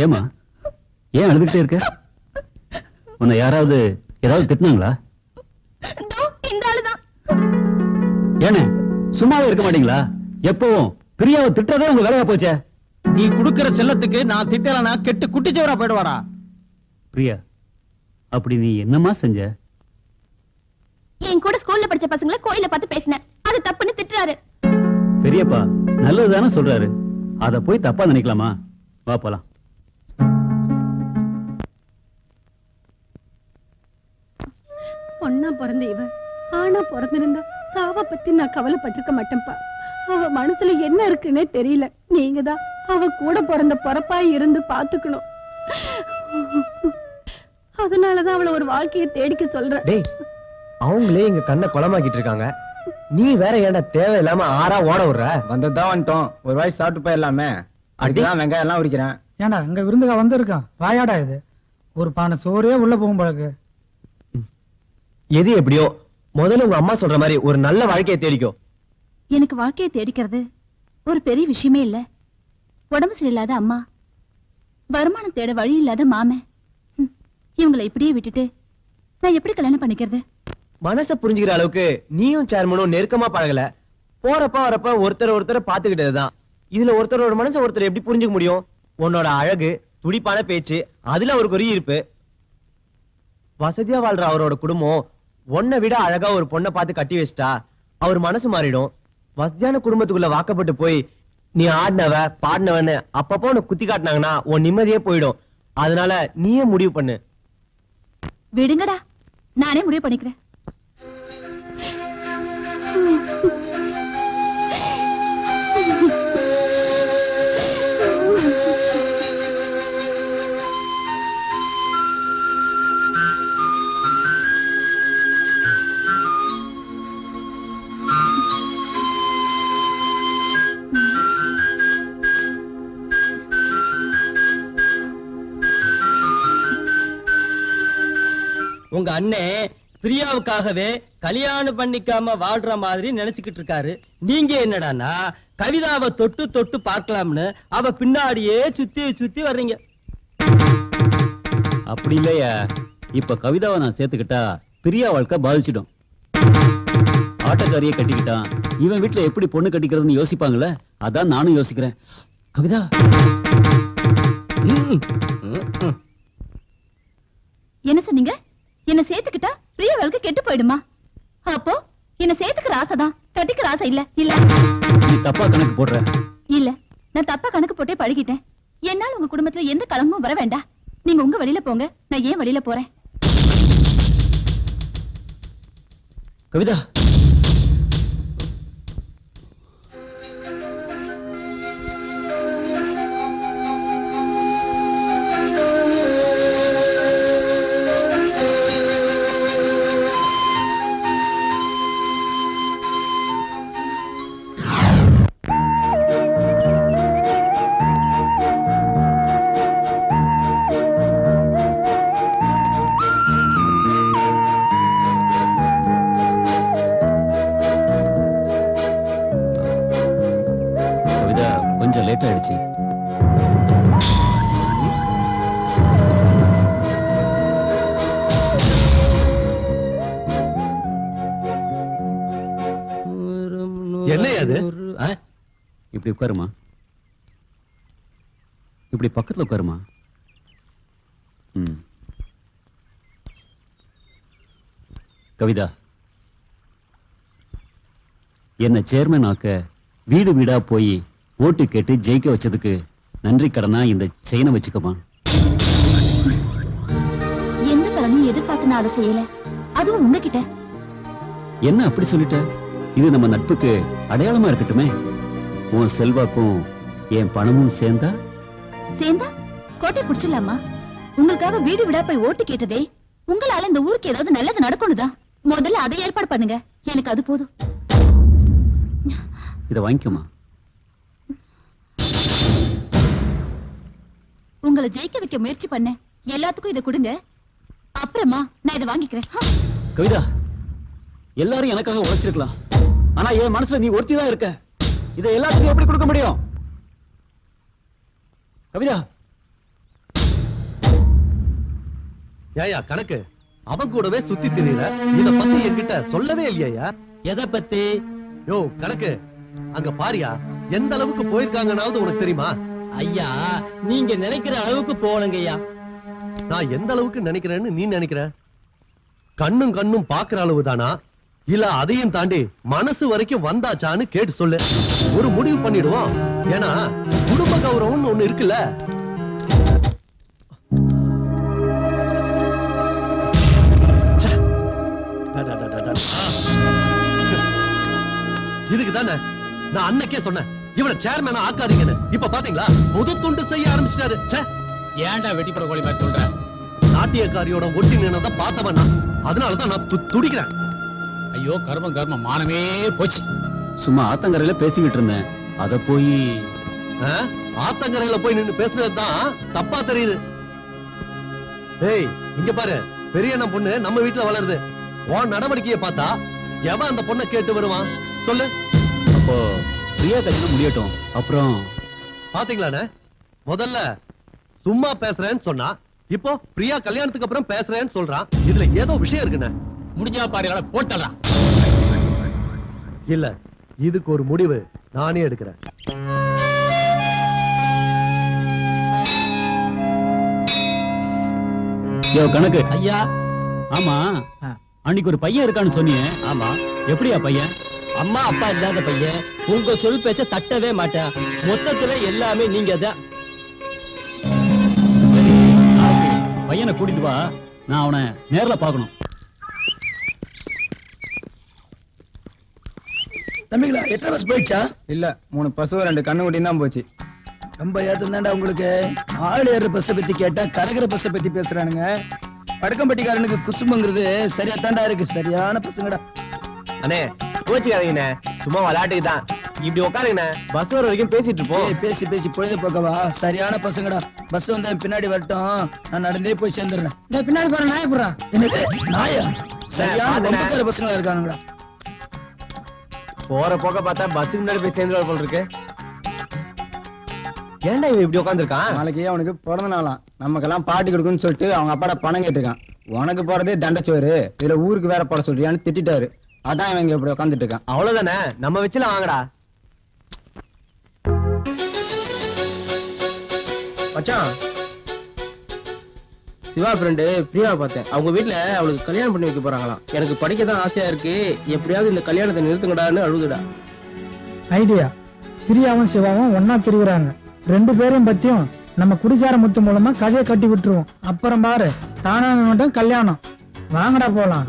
ஏமா ஏன் அழுதுகிட்டே இருக்க? உன்னை யாராவது ஏதாவது திட்டினாங்களா? இந்த ஆளுதான். ஏனே சும்மாவே இருக்க மாட்டீங்களா? எப்பவும் பிரியாவை திட்டுறதே உங்க வேலையா போச்சே. நீ குடுக்கிற செல்லத்துக்கு நான் திட்டலனா கெட்டு குட்டிச்சவரா போயிடுவாடா. பிரியா, அப்படி நீ என்னமா செஞ்ச? என் கூட ஸ்கூல்ல படிச்ச பசங்களை கோயில பார்த்து பேசினேன். அது தப்புன்னு திட்டுறாரு. பெரியப்பா நல்லதுதானே சொல்றாரு, அத போய் தப்பா நினைக்கலாமா? வா போலாம். பொண்ணா பிறந்த இவ ஆனா பிறந்திருந்தா சாவ பத்தி நான் கவலைப்பட்டிருக்க மாட்டேன்ப்பா. அவ மனசுல என்ன இருக்குன்னே தெரியல. நீங்க தான் அவ கூட பிறந்த பொறப்பாய் இருந்து பாத்துக்கணும். அதனாலதான் அவளை ஒரு வாழ்க்கையை தேடிக்க சொல்ற. டேய், அவங்களே எங்க கண்ணை குளமாக்கிட்டு இருக்காங்க. நீ வேற ஏன்டா தேவையில்லாம ஆறா ஓட விடுற? வந்ததான் வந்துட்டோம், ஒரு வாய் சாப்பிட்டு போயிடலாமே. அடிதான் வெங்காயம் எல்லாம் உரிக்கிறேன். ஏண்டா இங்க விருந்துகா வந்திருக்கான், வாயாடா இது? ஒரு பானை சோறே உள்ள போகும் பழக்கு. எது எப்படியோ முதல்ல உங்க அம்மா சொல்ற மாதிரி ஒரு நல்ல வாழ்க்கையை தேடிக்கோ. எனக்கு வாழ்க்கையை தேடிக்கிறது ஒரு பெரிய விஷயமே இல்ல. உடம்பு சரியில்லாத அம்மா, வருமானம் தேட வழி இல்லாத மாமன், இவங்களை இப்படியே விட்டுட்டு நான் எப்படி கல்யாணம் பண்ணிக்கிறது? மனச புரிஞ்சுக்கிற அளவுக்கு நீயும் சேர்மனும் நெருக்கமா பழகல. போறப்ப வரப்ப ஒருத்தரை பாத்துக்கிட்டதுதான். இதுல ஒருத்தரோட மனசை ஒருத்தர் எப்படி புரிஞ்சுக்க முடியும்? உன்னோட அழகு, துடிப்பான பேச்சு, அதுல அவருக்கு ஒரு ஈர்ப்பு. வசதியா வாழ்ற அவரோட குடும்பம் உன்னை விட அழகா ஒரு பொண்ணை பார்த்து கட்டி வச்சிட்டா அவர் மனசு மாறிடும். வசதியான குடும்பத்துக்குள்ள வாக்கப்பட்டு போய் நீ ஆடினவ பாடினவன்னு அப்பப்போ உனக்கு குத்தி காட்டினாங்கன்னா உன் நிம்மதியே போயிடும். அதனால நீயே முடிவு பண்ணு. விடுங்கடா, நானே முடிவு பண்ணிக்கிறேன். உங்க அண்ணே பிரியாவுக்காகவே கல்யாணம் பண்ணிக்காம வாழ்ற மாதிரி நினைச்சுக்கிட்டு இருக்காரு. நீங்க என்னடானா கவிதாவை தொட்டு தொட்டு பார்க்கலாம்னு அவ பின்னாடியே சுத்தி சுத்தி வர்றீங்க. அப்படி இல்லையா, இப்ப கவிதாவை நான் சேர்த்துக்கிட்டா பிரியா வாழ்க்கை பாதிச்சிடும். ஆட்டக்காரியை கட்டிக்கிட்டான், இவன் வீட்டுல எப்படி பொண்ணு கட்டிக்கிறதுன்னு யோசிப்பாங்களே, அதான் நானும் யோசிக்கிறேன். கவிதா, என்ன சொன்னீங்க? என்ன சேர்த்துக்கிட்டா பிரியா வாழ்க்கை கெட்டு போயிடுமா? அப்போ என்ன சேர்த்துக்கிற ஆசைதான், கட்டிக்கிற ஆசை இல்ல. இல்ல நீ தப்பா கணக்கு போடுற. இல்ல, நான் தப்பா கணக்கு போட்டே பழகிட்டேன். என்னால உங்க குடும்பத்துல எந்த களங்கமும் வர வேண்டாம். நீங்க உங்க வழியில போங்க, நான் ஏன் வழியில போறேன். கவிதா, கொஞ்சம் லேட் ஆயிடுச்சு. என்ன அது? இப்படி உட்காருமா, இப்படி பக்கத்துல உட்காருமா. கவிதா, என்ன சேர்மன் ஆக்க வீடு வீடா போய் ஓட்டு கேட்டு ஜெயிக்க வச்சதுக்கு நன்றி கடனா இந்த செயினை வச்சுக்கமா. எந்த பலனும் எதிர்பார்த்து நான் அதை செய்யல, அதுவும் உங்ககிட்ட. என்ன அப்படி சொல்லிட்ட? இது நம்ம நட்புக்கு அடையாளமா இருக்கட்டுமே. உன் செல்வாக்கும் என் பணமும் சேர்ந்தா கோட்டை புடிச்சிடலாமா? உங்களுக்காக வீடு வீடா போய் ஓட்டு கேட்டதே உங்களால இந்த ஊருக்கு ஏதாவது நல்லது நடக்கணும்தான். முதல்ல அதை ஏற்பாடு பண்ணுங்க, எனக்கு அது போதும். இதை வாங்கிக்கமா. உங்களை ஜெயிக்க வைக்க முயற்சி பண்ண எல்லாத்துக்கும் இதை கொடுங்க, அப்புறமா நான் இதை வாங்கிக்கிறேன். கவிதா, எல்லாரும் எனக்காக உழைச்சிருக்கலாம், ஆனா என் மனசுல நீ ஒருத்தி தான் இருக்க. இதை எல்லாத்துக்கும் எப்படி கொடுக்க முடியும்? கவிதா ஏயா கணக்கு அவன் கூடவே சுத்தி திரியற இத பத்தி என்கிட்ட சொல்லவே இல்லையா? எதை பத்தி? யோ கணக்கு அங்க பாரியா எந்த அளவுக்கு போயிருக்காங்கன்னாவது உனக்கு தெரியுமா? ஐயா நீங்க நினைக்கிற அளவுக்கு போலங்கய்யா. நான் எந்த அளவுக்கு நினைக்கிறேன்னு நீ நினைக்கிற? கண்ணும் கண்ணும் பாக்குற அளவு தானா இல்ல அதையும் தாண்டி மனசு வரைக்கும் வந்தாச்சான்னு கேட்டு சொல்லு. ஒரு முடிவு பண்ணிடுவோம். ஏன்னா குடும்ப கௌரவம்னு ஒண்ணு இருக்குல்ல. ச்சே. டா, டா, டா, டா, டா. இதுக்கு தானே நான் அன்னைக்கே சொன்னேன் இவனை சேர்மேனா ஆக்காதீங்கன்னு. இப்ப பாத்தீங்களா பொது துண்டு செய்ய ஆரம்பிச்சிட்டாரு. ச்சே. ஏன்டா வெட்டிப்புற கோழி மாதிரி சொல்ற? நாட்டியக்காரியோட ஒட்டி நின்னதை பார்த்தவனா அதனாலதான் நான் துடிக்கிறேன். ஐயோ கர்மம் கர்மம் மானமே போச்சு. சும்மா ஆத்தங்கரையில பேசிக்கிட்டு இருந்தேன். அத போய் ஆ? ஆத்தங்கரையில போய் நின்னு பேசுனதுதான் தப்பா தெரியுது. ஏய் இங்க பாரு, பெரிய அண்ணன் பொண்ணு நம்ம வீட்டுல வளருது. உன் நடவடிக்கையை பார்த்தா எவன் அந்த பொண்ணை கேட்டு வருவான் சொல்லு. அப்போ பிரியா கல்யாணம் முடியட்டும். அப்புறம் பாத்தீங்களாண்ணே, முதல்ல சும்மா பேசுறேன்னு சொன்னா இப்போ பிரியா கல்யாணத்துக்கு அப்புறம் பேசுறேன்னு சொல்றான். இதுல ஏதோ விஷயம் இருக்குண்ணே. முடிஞ்சா பாரு போட்டலாம். இல்ல இதுக்கு ஒரு முடிவு நானே எடுக்கிறேன். யோ கணக்கு. ஐயா ஆமா அன்னைக்கு ஒரு பையன் இருக்கான்னு சொன்னியே. ஆமா, எப்படியா பையன்? அம்மா அப்பா இல்லாத பையன். உங்க சொல் பேச்ச தட்டவே மாட்டேன். மொத்தத்துல எல்லாமே நீங்க தான். சரி நாளைக்கு பையனை கூட்டிட்டு வா. நான் அவனை நேர்ல பார்க்கணும். தம்பிங்களா எத்தனை பஸ் போயிடுச்சா? இல்ல 3 பசு 2 கண்ணுக்குட்டியும் தான் போச்சு. ரொம்ப ஏத்தம் தாண்டா உங்களுக்கு. ஆள் ஏறுற பஸ்ஸை பத்தி கேட்டா கரகிற பஸ்ஸை பத்தி பேசுறானுங்க. படக்கம்பட்டிக்காரனுக்கு குசும்புங்கிறது சரியா தாண்டா இருக்கு. சரியான பசங்கடா. அண்ணே கோச்சுக்காதீங்கண்ணே, சும்மா விளையாட்டுக்கு தான். இப்படி உட்காருங்கண்ணே, பஸ் வர வரைக்கும் பேசிட்டு இருப்போம். ஏய், பேசி பேசி பொழுது போக்கவா. சரியான பசங்கடா. பஸ் வந்து என் பின்னாடி வரட்டும், நான் நடந்தே போய் சேர்ந்துடுறேன். டேய், பின்னாடி போற நாய போறான். என்னது நாயா? சரியான பொம்பக்கார பசங்களா இருக்கானுங்கடா. போற போக்க பார்த்தா பஸ்ஸுக்கு முன்னாடி போய் சேர்ந்து போல இருக்கு. ஏன்டா இவன் இப்படி உட்காந்துருக்கான்? நாளைக்கு அவனுக்கு பிறந்த நாளாம். நமக்கெல்லாம் பாட்டி கொடுக்குன்னு சொல்லிட்டு அவங்க அப்பாட பணம் கேட்டிருக்கான். உனக்கு போறதே தண்டச்சோறு, இதுல ஊருக்கு வேற போட சொல்றியான்னு திட்டாரு. அதான் இவங்க இப்படி உட்காந்துட்டு இருக்கான். அவ்வளவுதானே, நம்ம வச்சுல வாங்கடா. மச்சான், சிவா ஃப்ரெண்டு பிரியாவை பார்த்தேன். அவங்க வீட்டுல அவளுக்கு கல்யாணம் பண்ணி வைக்க போறாங்களாம். எனக்கு படிக்க தான் ஆசையா இருக்கு. எப்படியாவது இந்த கல்யாணத்தை நிறுத்துங்கடான்னு அழுகுடா. ஐடியா. பிரியாவும் சிவாவும் ஒன்னா திரிகிறாங்க. 2 பேரையும் பத்தியும் நம்ம குடிக்கார முத்து மூலமா கதையை கட்டி விட்டுருவோம். அப்புறம் பாரு தானா மட்டும் கல்யாணம். வாங்கடா போலாம்.